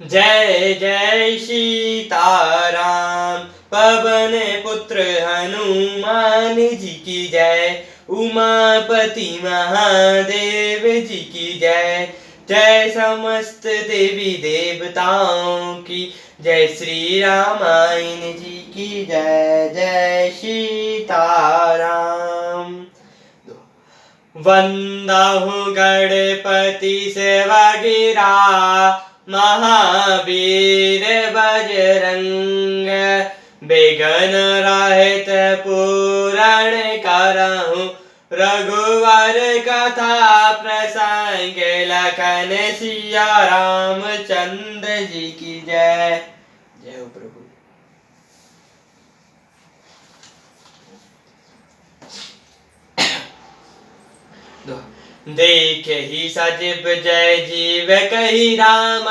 जय जय सीताराम। पवन पुत्र हनुमान जी की जय। उमापति महादेव जी की जय। जय समस्त देवी देवताओं की जय। श्री रामायण जी की जय। जय सीताराम। वंदहु गणपति सेवगिरा महावीर बजरंग। बेगन रहित पूरण करहु रघुवर कथा प्रसंग। लखन सिया रामचंद्र जी की जय। जय हो प्रभु। देख ही सजीव जय जीव कही राम।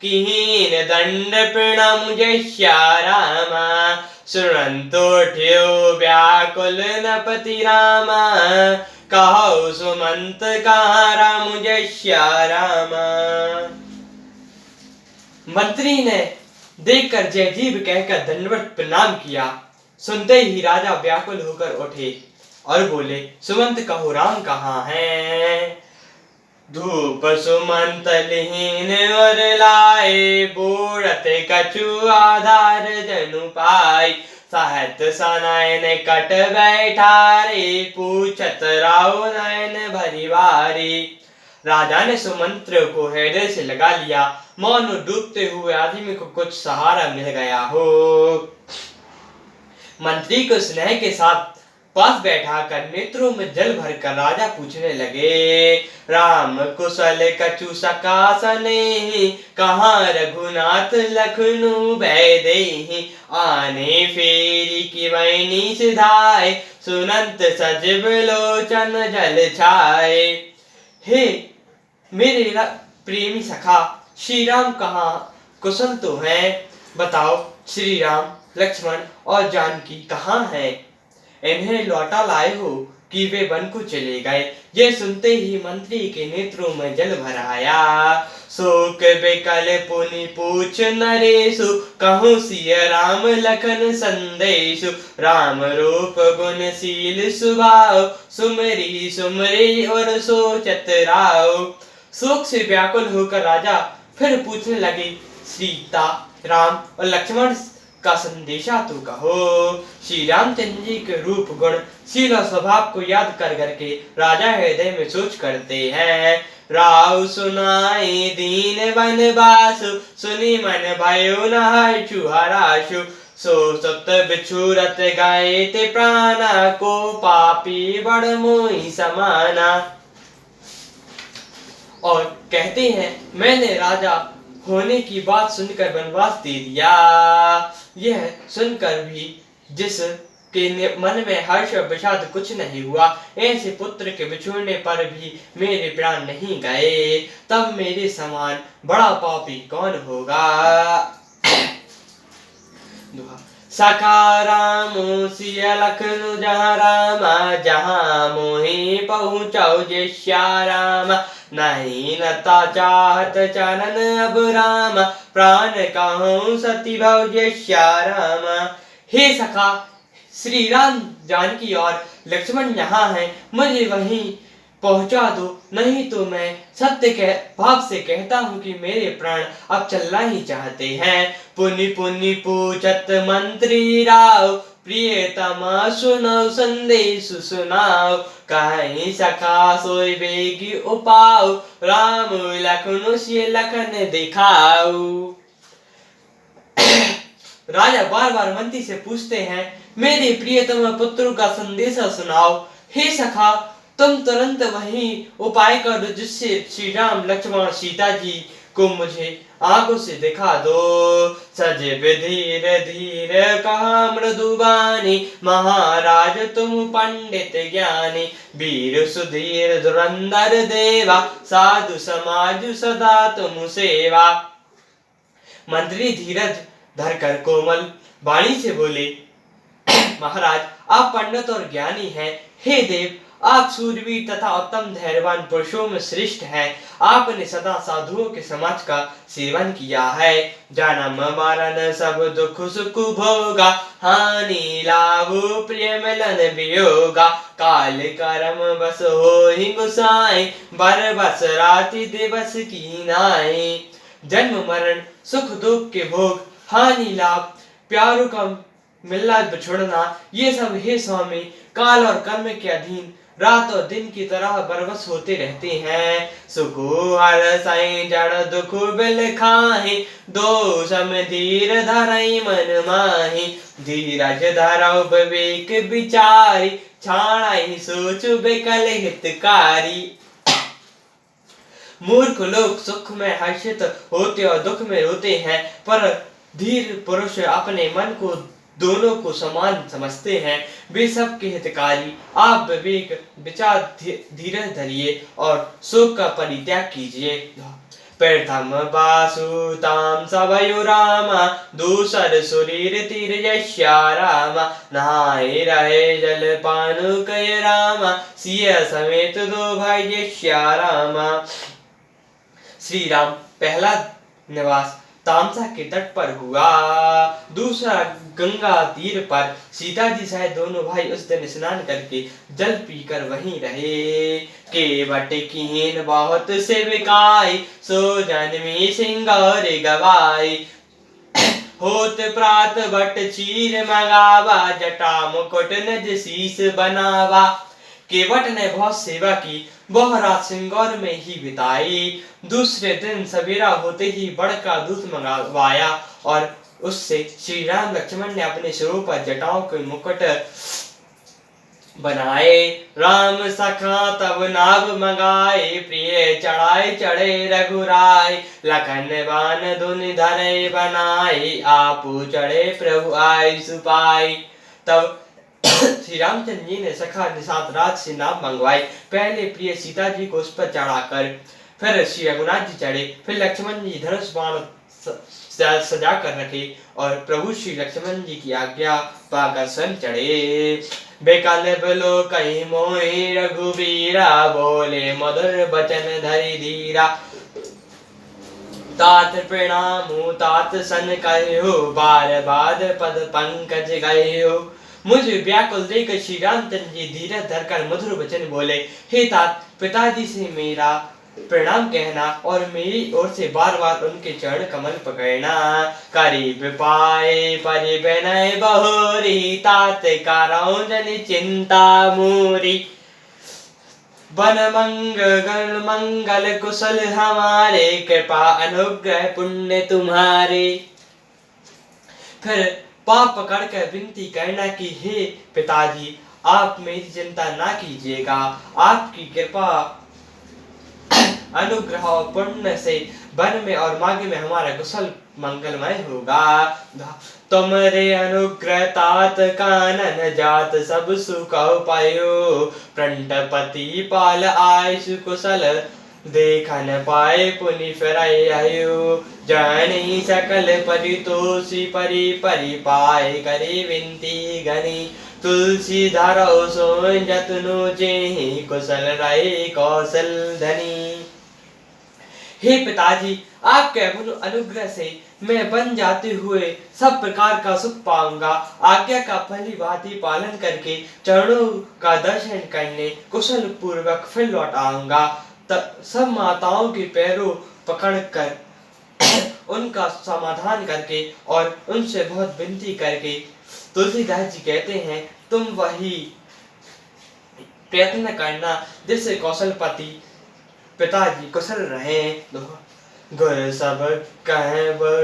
कीन दंड प्रणाम जय राम। सुनंतो ठ्यो व्याकुल नपति राम। कहो सुमंत कहा राम जय राम। मंत्री ने देखकर जय जीव कहकर दंडवत प्रणाम किया। सुनते ही राजा व्याकुल होकर उठे और बोले, सुमंत कहो राम कहाँ है। धूप सुमंत लीन और लाए। बूढ़त कछु आधार जनु पाई। सहत सनयन कट बैठा रे। पूछत राव नयन भरी बारी। राजा ने सुमंत्र को हृदय से लगा लिया। मौन डूबते हुए आदमी को कुछ सहारा मिल गया हो। मंत्री को स्नेह के साथ पास बैठा कर नेत्रों में जल भरकर राजा पूछने लगे, राम कुशल कछु सका सनेहि। कहाँ रघुनाथ लखनऊ बैदेहि। आने फेरी की वैनी सिधाए। सुनंत सजीव लोचन जल छाए। हे मेरे प्रेमी सखा, श्री राम कहाँ कुशल तो हैं। बताओ श्री राम लक्ष्मण और जानकी कहाँ हैं। इन्हें लौटा लाए हो कि वे वन को चले गए। ये सुनते ही मंत्री के नेत्रों में जल भर आया। शोक बेकल पुनि पूछ नरेशु। कहूँ सिय राम लखन संदेशु। राम रूप गुणशील स्वभाव। सुमरी सुमरी और सोचत राव। शोक से व्याकुल होकर राजा फिर पूछने लगे, सीता राम और लक्ष्मण का संदेशा तो कहो। श्री रामचंद्र जी के रूप गुण शील और स्वभाव को याद कर करके राजा हृदय में सोच करते हैं। राव सुनाई दीन वनवासु। सुनी मन भयो न हर्षु हराशु। सो सत बिछुरत गए ते प्राणा। को पापी बड़ मोहि समाना। और कहते हैं, मैंने राजा होने की बात सुनकर वनवास दे दिया। यह सुनकर भी जिसके मन में हर्ष और विषाद कुछ नहीं हुआ, ऐसे पुत्र के बिछुड़ने पर भी मेरे प्राण नहीं गए, तब मेरे समान बड़ा पापी कौन होगा। सखा रामो सिय लखनु जहाँ रामा। जहाँ मोहि पहुँचौ जय राम। नहीं नता चाहत चरण अब राम। प्राण कहूँ सती भव जय राम। हे सखा, श्री राम जानकी और लक्ष्मण यहाँ हैं, मुझे वहीं पहुंचा दो, नहीं तो मैं सत्य भाव से कहता हूँ कि मेरे प्राण अब चलना ही चाहते हैं। पुनि पुनि पूछत मंत्री राव। प्रियतमा सुनो संदेश सुनाओ। कहीं सखा सोई बेगी उपाओ। राम लखनु सिय लखन दिखाओ। राजा बार बार मंत्री से पूछते हैं, मेरे प्रियतम पुत्रों का संदेशा सुनाओ। हे सखा, तुम तुरंत वही उपाय कर दो जिससे श्री राम लक्ष्मण सीता जी को मुझे आंखों से दिखा दो। सजीव धीर धीर कहा मृदुबानी। महाराज तुम पंडित ज्ञानी। वीर सुधीर धुरंधर देवा। साधु समाज सदा तुम सेवा। मंत्री धीरज धरकर कोमल वाणी से बोले, महाराज आप पंडित और ज्ञानी हैं। हे देव, आप सूरवीर तथा उत्तम धैर्यवान पुरुषों में श्रेष्ठ हैं। आपने सदा साधुओं के समाज का सेवन किया है। जन्म मरण सब दुख सुख भोगा, हानि लाभ प्रिय मिलन वियोगा। काल कर्म बस हो ही गुसाए, बर बस राति दिवस की नाई। जन्म मरण सुख दुख के भोग, हानि लाभ प्यारों का मिलना बिछुड़ना, ये सब हे स्वामी काल और कर्म के अधीन रात और दिन की तरह बरबस होते रहते हैं। सुखो हर साई जड़ दुख बिल खाहि, दो सम धीर धरई मन माहि। धीरज धरऊ विवेक विचारी, छाड़ाई सोच बेकल हितकारी। मूर्ख लोग सुख में हर्षित होते और दुख में रोते हैं, पर धीर पुरुष अपने मन को दोनों को समान समझते हैं। वे सबके हितकारी। आप विवेक विचार धीरज धरिए और शोक का परित्याग कीजिए। प्रथम बासुताम सबयो रामा, दूसर सुरीर तीर यश्या रामा। नहाए रहे जल पानु कय रामा, सिय समेत दो भाई यश्या रामा। श्री राम पहला निवास तामसा के तट पर हुआ, दूसरा गंगा तीर पर। सीता जी सहित दोनों भाई उस दिन स्नान करके जल पीकर वहीं रहे। केवट कीन बहुत से बिकाई, सो जन्मी सिंगार गवाई। होत प्रात बट चीर मंगावा, जटा मुकुट निज शीस बनावा। केवट ने बहुत सेवा की, वह रात सिंगौर में ही बिताई। दूसरे दिन सवेरा होते ही बड़ का दूध मंगवाया और उससे श्री राम लक्ष्मण ने अपने सिरों पर जटाओं के मुकुट बनाए। राम सखा तब नाभ मंगाए, प्रिय चढ़ाई चढ़े रघुराय। लखन बान धुनि धरे बनाए, आपू चढ़े प्रभु आय सुपाई। तब श्री रामचंद्र जी ने सखा निषाद राज से नाव मंगवाई। पहले प्रिय सीता जी को उस पर चढ़ाकर फिर श्री रघुनाथ जी चढ़े, फिर लक्ष्मण जी धनुष बाण सजा कर रखे और प्रभु श्री लक्ष्मण जी की आज्ञा पाकर स्वयं चढ़े। बेकल बलो कहीं मोहि रघुबीरा, बोले मधुर बचन धरि धीरा। तात प्रणाम तात सन कहो, बार बाद पद पंकज गयो। मुझे व्याकुल देखकर श्री रामचंद्र जी धीरज धरकर मधुर वचन बोले, हे तात पिताजी से मेरा प्रणाम कहना और मेरी ओर से बार बार उनके चरण कमल पकड़ना। करीब पाए परि विनय बहोरी, तात कारौ जन चिंता मोरी। बन मंगल मंगल कुशल हमारे, कृपा अनुग्रह पुण्य तुम्हारे। फिर पाप पकड़कर विनती करना कि हे पिताजी आप मेरी चिंता ना कीजिएगा, आपकी कृपा अनुग्रह और पुण्य से वन में और मार्ग में हमारा कुशल मंगलमय होगा। तुमरे अनुग्रह तात कानन जात, सब सुख पायो। प्रंटपति पाल आयु कुशल, देखन पाए पुनि फिराय आयो। जानी सकल परितोषी परि परि, पाए करे विनती गनी। तुलसी धरो सोई जतनो जेहि, कुशल रहे कौशल धनी। हे पिताजी आपके अनुग्रह से मैं बन जाते हुए सब प्रकार का सुख पाऊंगा। आज्ञा का भली भांति पालन करके चरणों का दर्शन करने कुशल पूर्वक फिर लौट आऊंगा। सब माताओं के पैरों पकड़कर उनका समाधान करके और उनसे बहुत विनती करके तुलसीदास जी कहते हैं, तुम वही प्रयत्न करना जिससे कौशलपति पिताजी कुशल रहे। गुर सब कह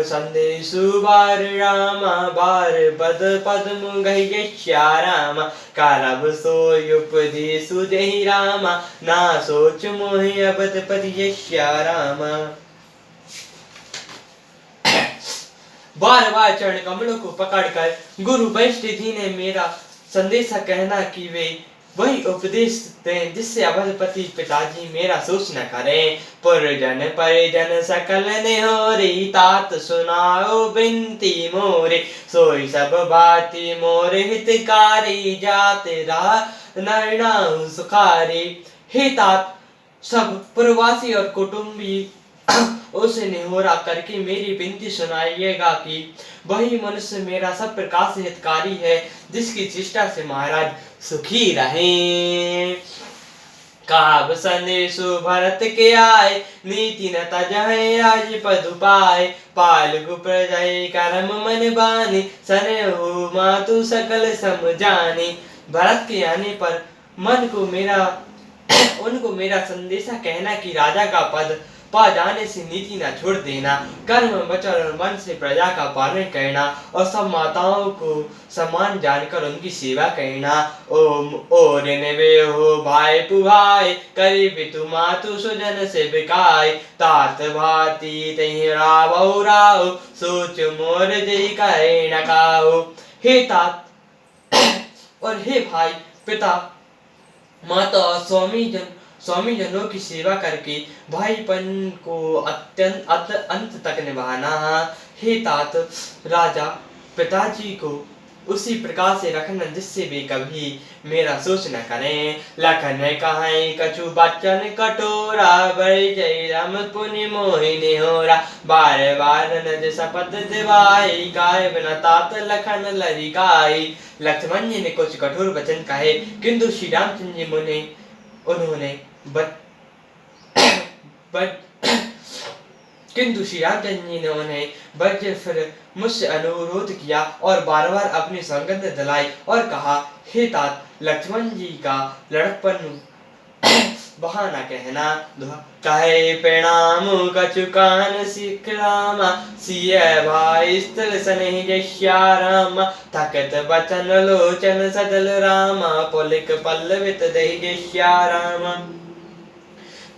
संदेशु बार रामा, बार पद पद्म गह्यश्या रामा। कारब सोई उपदेशु जहि रामा, ना सोच मोहि अबत पति यश्या रामा। बार बार चरण कमलों को पकड़कर गुरु वैष्णव जी ने मेरा संदेशा कहना कि वे वही उपदेश दें जिससे अवधपति पिताजी मेरा सोच न करें। पुरजन परिजन सकल नेहोरी, तात सुनाओ बिनती मोरे। सोई सब बाती मोरे हितकारी, जात नरनाहु सुखारे। हे तात, सब प्रवासी और कुटुंबी उसे निहोरा करके मेरी विनती सुनाइएगा कि वही मनुष्य मेरा सब प्रकार से हितकारी है, जिसकी चेष्टा से महाराज सुखी रहें। काब संदेशु भरत के आए, नीति न तजहि राजपद पाए। पालगु प्रजय करम मन बानी, सनहु मातु सकल सम जानी। भरत के आने पर मन को मेरा उनको मेरा संदेशा कहना कि राजा का पद पा जाने से नीति न छोड़ देना, कर्म वचन और मन से प्रजा का पालन करना और सब माताओं को समान जानकर उनकी सेवा करना। ओम और निवे हो भाई पुभाई, करीब तु मातु सुजन से बिकाय। तात भाती तहि रावौ राव, सोच मोर जय कहे न काहू। हे तात और हे भाई, पिता, माता और स्वामी जनों की सेवा करके भाईपन को अंत तक निभाना। हे तात, राजा पिताजी को उसी प्रकार से रखना जिससे वे कभी मेरा सोच न करें। लखन कहाई कछु बचन कटोरा, बड़े जय राम पुनि मोहिनी होरा। बार बार नज शपथ दिवाई, काय बिना तात लखन लरिकाई। लक्ष्मण जी ने कुछ कठोर वचन कहे, किंतु श्री रामचंद्र जी उन्होंने किंतु श्री रामचंद्र जी ने उन्हें वज्र फिर मुझसे अनुरोध किया और बार बार अपनी संगत दिलाई और कहा, हे तात, लक्ष्मण जी का लड़कपन बहाना कहना। कहे प्रणाम कछु कान सिख रामा, सिय भाई स्थल सनेह जस्या रामा। थकत बचन लोचन सजल रामा, पुलिक पल्लवित दहि जस्या रामा।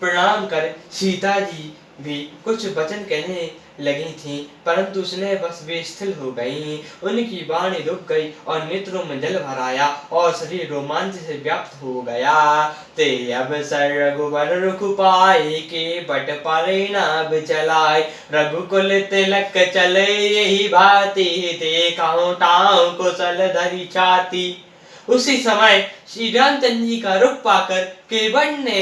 प्रणाम कर सीता जी भी कुछ वचन कहने लगी थीं, परंतु उसने बस वे स्थिर हो गईं। उनकी वाणी रुक गई और नेत्रों में जल भर आया और शरीर रोमांच से व्याप्त हो गया। ते अवसर रघुवर रुख पाए, के बट परे नाभ चलाए। रघुकुल तिलक चले यही भांति, देखहु ताहु कुशल धरि छाती। उसी समय श्री रामचंद्र जी का रुख पाकर केवट ने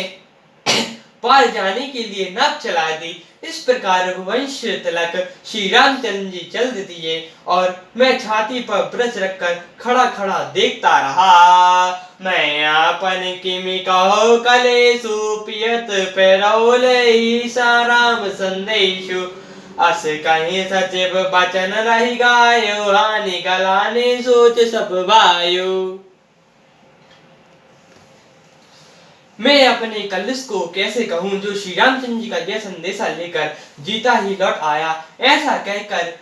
पार जाने के लिए नाव चला दी। इस प्रकार रघुवंश तिलक श्री रामचंद्र जी चल दिए और मैं छाती पर ब्रज रखकर खड़ा खड़ा देखता रहा। मैं आपन किमि कहो कलेसु, पियत पेरौले साराम संदेशु। अस कहीं सचिव बचन रही गायो, हानि गलाने सोच सब वायु। मैं अपने कलिस को कैसे कहूँ, जो श्री रामचंद्र जी का यह संदेशा लेकर जीता ही लौट आया। ऐसा कहकर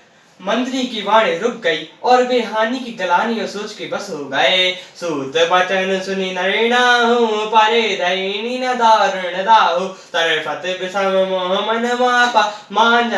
मंत्री की वाणी रुक गई और वे हानि की गलानी और सोच के बस हो गए। सूत बचन सुनि नरनाहु, परे दयनीन दारुण दाहु। तरफत विषम मोह मन मापा, मान